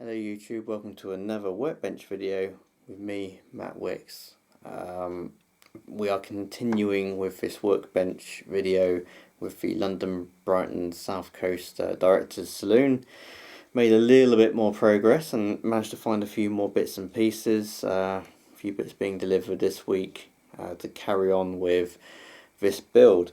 Hello YouTube, welcome to another Workbench video with me, Matt Wicks. We are continuing with this Workbench video with the London, Brighton, South Coast Directors Saloon. Made a little bit more progress and managed to find a few more bits and pieces, a few bits being delivered this week to carry on with this build.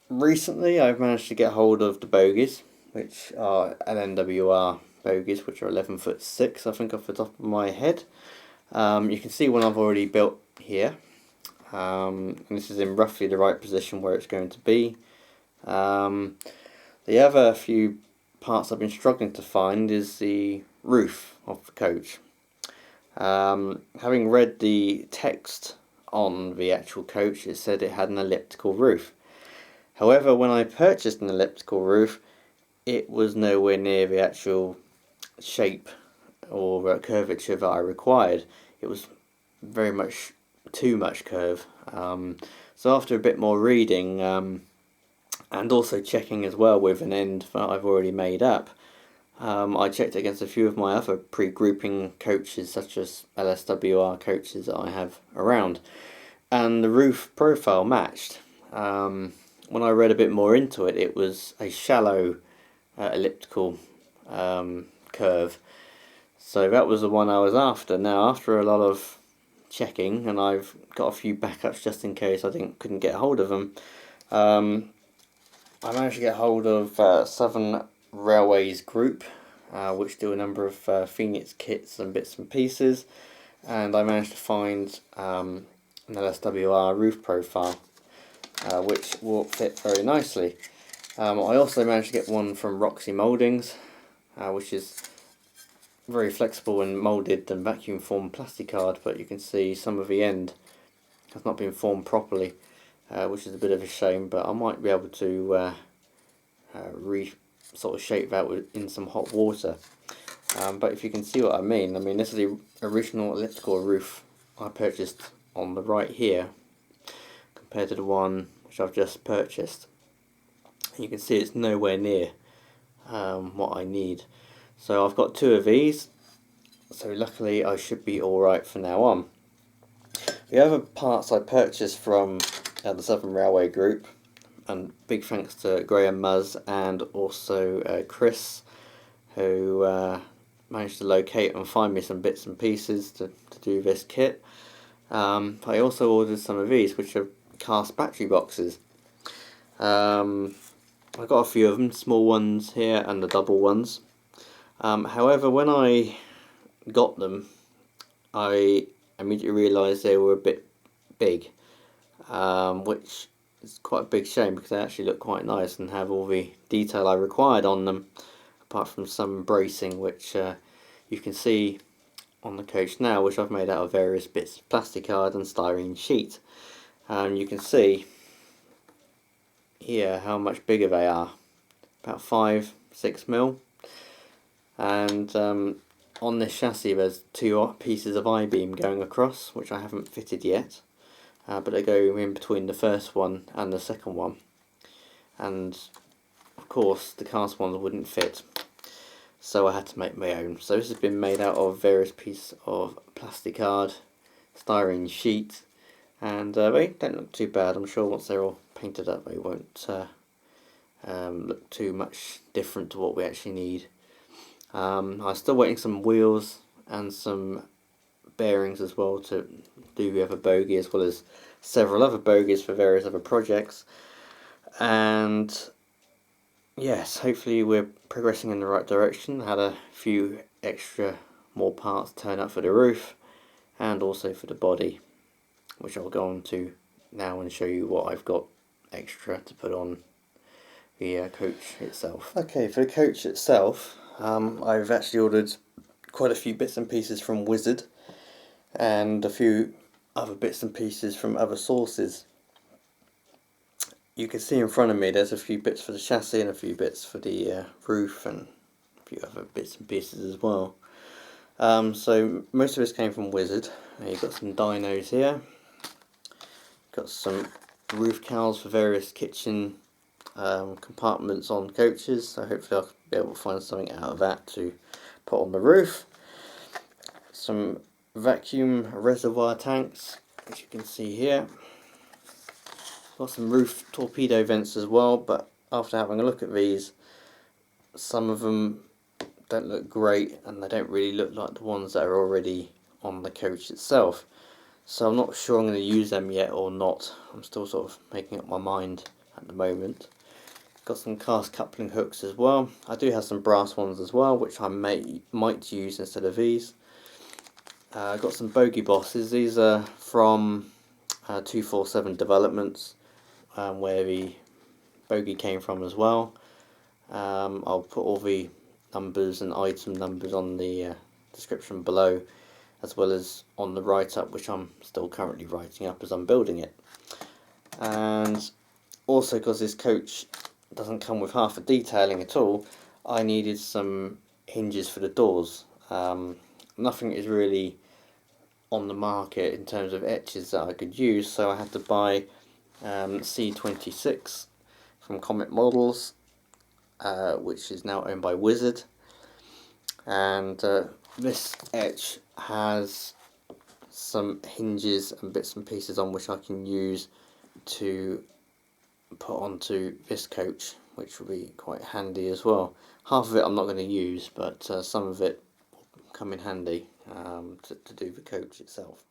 Recently I've managed to get hold of the bogies, which are LNWR bogies, which are 11'6", I think, off the top of my head. You can see one I've already built here, and this is in roughly the right position where it's going to be. The other few parts I've been struggling to find is the roof of the coach. Having read the text on the actual coach, it said it had an elliptical roof. However, when I purchased an elliptical roof, it was nowhere near the actual shape or curvature that I required. It was very much too much curve. So after a bit more reading and also checking as well with an end that I've already made up, I checked against a few of my other pre-grouping coaches, such as LSWR coaches that I have around, and the roof profile matched. When I read a bit more into it, it was a shallow elliptical curve, so that was the one I was after. Now, after a lot of checking, and I've got a few backups just in case I couldn't get hold of them, I managed to get hold of Southern Railways Group, which do a number of Phoenix kits and bits and pieces, and I managed to find an LSWR roof profile, which will fit very nicely. I also managed to get one from Roxy Mouldings, which is very flexible and moulded and vacuum formed plasticard, but you can see some of the end has not been formed properly, which is a bit of a shame, but I might be able to sort of shape that in some hot water. But if you can see what I mean, this is the original elliptical roof I purchased on the right here compared to the one which I've just purchased. You can see it's nowhere near what I need. So I've got two of these, so luckily I should be alright from now on. The other parts I purchased from the Southern Railway Group, and big thanks to Graham Muzz and also Chris, who managed to locate and find me some bits and pieces to do this kit. I also ordered some of these, which are cast battery boxes. I got a few of them, small ones here and the double ones. However, when I got them, I immediately realised they were a bit big, which is quite a big shame because they actually look quite nice and have all the detail I required on them, apart from some bracing, which you can see on the coach now, which I've made out of various bits of plasticard and styrene sheet. You can see here how much bigger they are, about 5-6 mil, and on this chassis there's two pieces of I-beam going across, which I haven't fitted yet, but they go in between the first one and the second one, and of course the cast ones wouldn't fit, so I had to make my own. So this has been made out of various pieces of plasticard, styrene sheet, and they don't look too bad. I'm sure once they're all painted up they won't look too much different to what we actually need. I'm still waiting some wheels and some bearings as well to do the other bogie, as well as several other bogies for various other projects. And yes, hopefully we're progressing in the right direction. I had a few extra more parts turn up for the roof and also for the body, which I'll go on to now and show you what I've got extra to put on the coach itself. Okay, for the coach itself, I've actually ordered quite a few bits and pieces from Wizard and a few other bits and pieces from other sources. You can see in front of me there's a few bits for the chassis and a few bits for the roof and a few other bits and pieces as well. So most of this came from Wizard. You've got some dynos here, got some roof cowls for various kitchen compartments on coaches, so hopefully I'll be able to find something out of that to put on the roof. Some vacuum reservoir tanks, which you can see here. Got some roof torpedo vents as well, but after having a look at these, some of them don't look great and they don't really look like the ones that are already on the coach itself. So I'm not sure I'm going to use them yet or not. I'm still sort of making up my mind at the moment. Got some cast coupling hooks as well. I do have some brass ones as well, which I might use instead of these. Got some bogey bosses. These are from 247 Developments, where the bogey came from as well. I'll put all the numbers and item numbers on the description below, as well as on the write-up, which I'm still currently writing up as I'm building it. And also, because this coach doesn't come with half the detailing at all, I needed some hinges for the doors. Nothing is really on the market in terms of etches that I could use, so I had to buy C26 from Comet Models, which is now owned by Wizard, and this etch has some hinges and bits and pieces on which I can use to put onto this coach, which will be quite handy as well. Half of it I'm not going to use, but some of it will come in handy to do the coach itself.